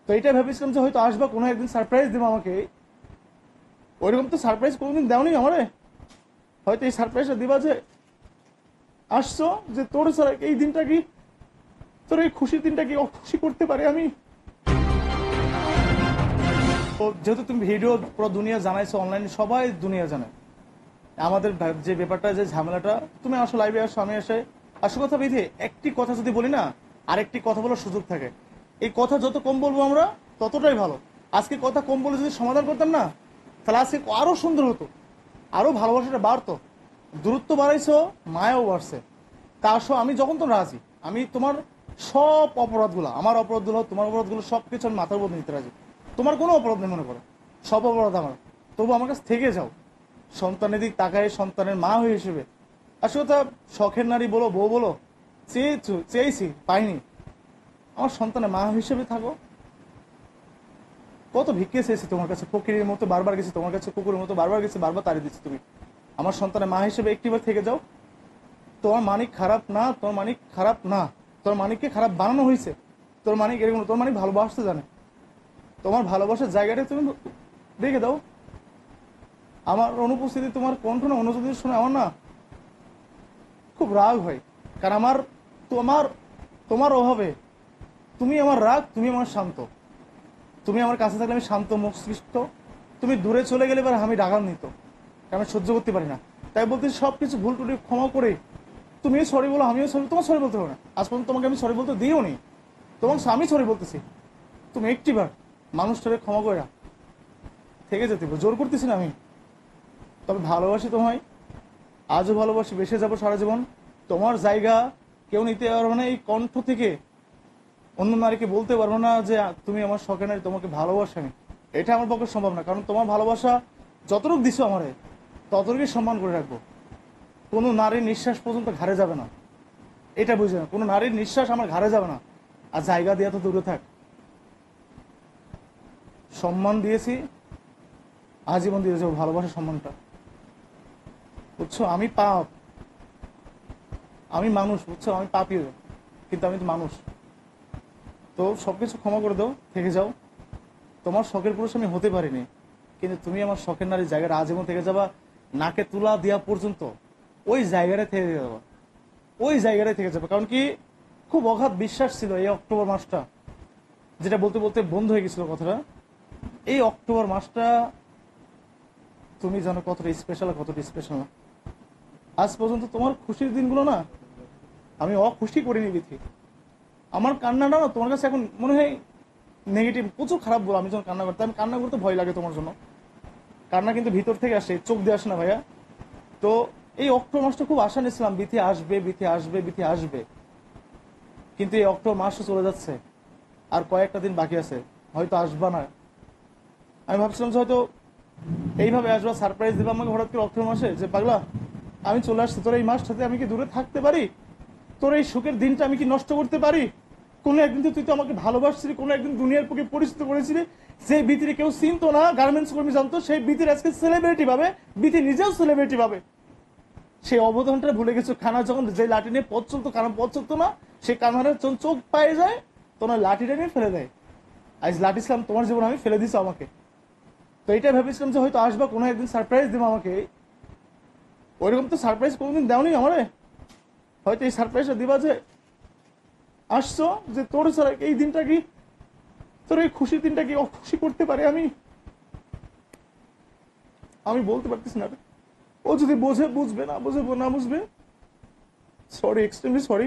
তো এটা ভেবেছিলাম যে হয়তো আসবা, কোনো একদিন সারপ্রাইজ দেবো আমাকে। ওইরকম তো সারপ্রাইজ কোনোদিন দেওনি আমারে। হয়তো এই সারপ্রাইজটা দিবা যে আসছো, যে তোর ছাড়া এই দিনটা কি, তোর এই খুশির দিনটা কি অখুশি করতে পারে আমি। তো যেহেতু তুমি ভিডিও পুরো দুনিয়া জানাইছো, অনলাইনে সবাই দুনিয়া জানে আমাদের যে ব্যাপারটা, যে ঝামেলাটা। তুমি আসো, লাইভে আসো, আমি আসে আসল কথা বিধি একটি কথা যদি বলি না, আরেকটি কথা বলার সুযোগ থাকে। এই কথা যত কম বলবো আমরা ততটাই ভালো। আজকে কথা কম বলে যদি সমাধান করতাম না, তাহলে আজকে আরো সুন্দর হতো, আরো ভালোবাসাটা বাড়তো, দূরত্ব বাড়াইছো, মায়াও বাড়ছে। তা আসো, আমি যখন তো রাজি। আমি তোমার সব অপরাধগুলো, আমার অপরাধগুলো, তোমার অপরাধগুলো সবকিছু আমি মাথার উপর নিতে রাজি। তোমার কোনো অপরাধ নেই মনে করো, সব অপরাধ আমার। তবু আমার কাছে থেকে যাও, সন্তানের দিক তাকায়, সন্তানের মা হয়ে হিসেবে। আসলে তা শখের নারী বলো, বউ বলো, চেয়েছি পাইনি, আমার সন্তানের মা হিসেবে থাকো। কত ভিক্ষে চেয়েছি তোমার কাছে, ফকিরের মতো বারবার গেছি তোমার কাছে, কুকুরের মতো বারবার গেছি, বারবার তাড়িয়ে দিচ্ছি তুমি। আমার সন্তানের মা হিসেবে একটিবার থেকে যাও। তোমার মানিক খারাপ না, তোমার মানিক খারাপ না, তোর মানিককে খারাপ বানানো হয়েছে। তোর মানিক এরকম, তোর মানিক ভালোবাসতে জানে। তোমার ভালোবাসার জায়গাটা তুমি রেখে দাও। আমার অনুপস্থিতি, তোমার কণ্ঠ না অনুপস্থিতি শুনে আমার না খুব রাগ হয়। কারণ আমার তোমার তোমার অভাবে তুমি আমার রাগ, তুমি আমার শান্ত। তুমি আমার কাছে থাকলে আমি শান্ত মস্তিষ্ক, তুমি দূরে চলে গেলে এবার আমি রাগান্বিত, আমি সহ্য করতে পারি না। তাই বলতে সবকিছু ভুল টুটি ক্ষমা করে তুমিও সরি বলো, আমিও সরি। তোমার সরি বলতে হবে না, আজ পর্যন্ত তোমাকে আমি সরি বলতে দিও নি। তোমার আমি সরি বলতেছি, তুমি একটিবার মানুষটাকে ক্ষমা করে থেকে যেতে জোর করতেছি না আমি। তবে ভালোবাসি তোমায়, আজও ভালোবাসি, বেসে যাবো সারা জীবন। তোমার জায়গা কেউ নিতে পারবে না। এই কণ্ঠ থেকে অন্য নারীকে বলতে পারবো না যে তুমি আমার শখের নারী, তোমাকে ভালোবাসি আমি। এটা আমার পক্ষে সম্ভব না, কারণ তোমার ভালোবাসা যতটুকু দিছো আমারে, ততটুকুই সম্মান করে রাখবো। কোনো নারীর নিঃশ্বাস পর্যন্ত ঘাড়ে যাবে না, এটা বুঝে না। কোনো নারীর নিঃশ্বাস আমার ঘাড়ে যাবে না। আর জায়গা দিয়ে তো দূরে থাক। সম্মান দিয়েছি, আজীবন দিয়ে যাবো ভালোবাসার সম্মানটা, বুঝছো। আমি পাপ, আমি মানুষ, বুঝছো, আমি পাপীও, কিন্তু আমি তো মানুষ। তো সবকিছু ক্ষমা করে দাও, থেকে যাও। তোমার শখের পুরুষ আমি হতে পারিনি, কিন্তু তুমি আমার শখের নারীর জায়গাটা আজীবন থেকে যাবা। নাকে তুলা দেওয়া পর্যন্ত ওই জায়গাটায় থেকে যাবা, ওই জায়গাটায় থেকে যাবে। কারণ কি, খুব অগাধ বিশ্বাস ছিল এই অক্টোবর মাসটা, যেটা বলতে বলতে বন্ধ হয়ে গেছিল কথাটা। এই অক্টোবর মাসটা তুমি জানো কতটা স্পেশাল, কতটা স্পেশাল না। আজ পর্যন্ত তোমার খুশির দিনগুলো না আমি অখুশি করিনি বিথি। আমার কান্নাটা না তোমার কাছে এখন মনে হয় নেগেটিভ, প্রচুর খারাপ বলো। আমি যখন কান্না করতে, আমি কান্না করতে ভয় লাগে তোমার জন্য। কান্না কিন্তু ভিতর থেকে আসে, চোখ দিয়ে আসে না ভাইয়া। তো এই অক্টোবর মাসটা খুব আশা নিয়েছিলাম, বিথি আসবে, বিথি আসবে, বিথি আসবে। কিন্তু এই অক্টোবর মাসও চলে যাচ্ছে, আর কয়েকটা দিন বাকি আছে, হয়তো আসবা না। আমি ভাবছিলাম যে হয়তো এইভাবে আসবা, সারপ্রাইজ দেবা আমাকে হঠাৎ করে অক্টোবর মাসে, যে পাগলা আমি চলে আসছি, তোর এই মাসটাতে আমি কি দূরে থাকতে পারি? তোর এই সুখের দিনটা আমি কি নষ্ট করতে পারি? কোনো একদিন তো তুই তো আমাকে ভালোবাসছিলি, কোনো একদিন দুনিয়ার পক্ষে পরিচিত করেছিলি। যে বিতির কেউ চিনতো না, গার্মেন্টস কর্মী জানতো, সেই বিতির আজকে সেলিব্রিটি পাবে, বিতি নিজেও সেলিব্রিটি পাবে। সেই অবদানটা ভুলে গেছো। খানা যখন যে লাঠি নিয়ে পথ চলতো, কারণ পথ চলতো না, সে কানারের চোখ পায়ে যায়, তোমার লাঠিটা নিয়ে ফেলে দেয়। আজ লাঠি ছিলাম তোমার জীবন, আমি ফেলে দিছো আমাকে। তো এটা ভেবেছিলাম যে হয়তো আসবা, কোনো একদিন সারপ্রাইজ দেবো আমাকে। ওইরকম তো সারপ্রাইজ কোনোদিন দেওনি আমারে। হয়তো এই সারপ্রাইজটা দিবা যে আসছো, যে তোর ছাড়া এই দিনটা কি, তোর এই খুশির দিনটা কি অখুশি করতে পারে আমি। আমি বলতে পারতেছি না। ও যদি বোঝে বুঝবে, না বুঝে না বুঝবে, সরি, এক্সট্রিমলি সরি।